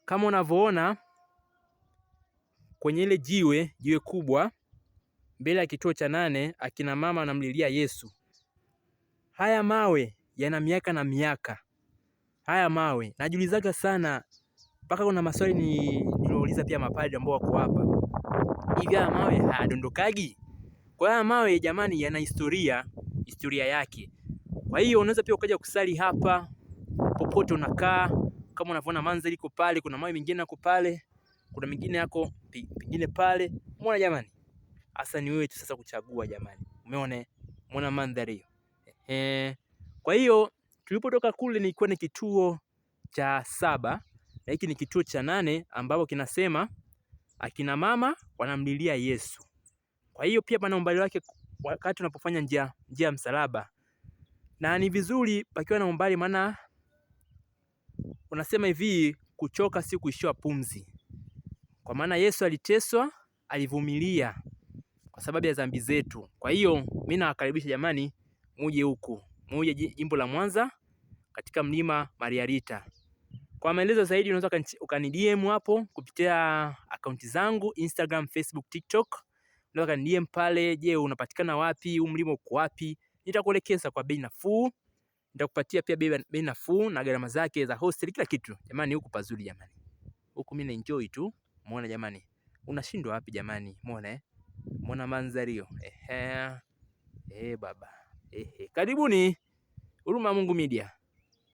kama unavyoona kwenye ile jiwe kubwa mbele ya kituo cha 8, akina mama wanamlilia Yesu. Haya mawe yana miaka na miaka. Haya mawe najiulizaga sana, mpaka kuna maswali nilouliza pia mapadri ambao wako hapa. Hivi haya mawe hayadondokagi? Kwa haya mawe jamani, yana historia yake. Kwa hiyo unaweza pia ukaja kusali hapa popote unakaa. Kama unavyoona mandhari iko pale, kuna mawe mengine yako pale, kuna mengine yako pengine pale. Umeona jamani? Hasa ni wewe tu sasa kuchagua jamani. Umeona mandhari hiyo? Kwa hiyo tulipotoka kule nilikuwa ni kituo cha 7 na hiki ni kituo cha 8 ambapo kinasema akina mama wanamlilia Yesu. Kwa hiyo pia pana umbali wake wakati unapofanya njia ya msalaba, na ni vizuri pakiwa na umbali, maana unasema hivi, kuchoka si kuishiwa pumzi. Kwa maana Yesu aliteswa, alivumilia kwa sababu ya dhambi zetu. Kwa hiyo mimi nawakaribisha jamani, muje huku, muje jimbo la Mwanza katika mlima Maria Rita. Kwa maelezo zaidi unaweza ukani DM hapo kupitia akaunti zangu Instagram, Facebook, TikTok. Unaweza ukani DM pale, je, unapatikana wapi? Huu mlima uko wapi? Nitakuelekeza kwa bei nafuu. Nitakupatia pia bei nafuu na gharama zake za hostel, kila kitu. Jamani, huku pazuri jamani. Huku mimi na enjoy tu. Umeona jamani? Unashindwa wapi jamani? Umeona Umeona mandhari hiyo? Baba. Karibuni Huruma ya Mungu Media.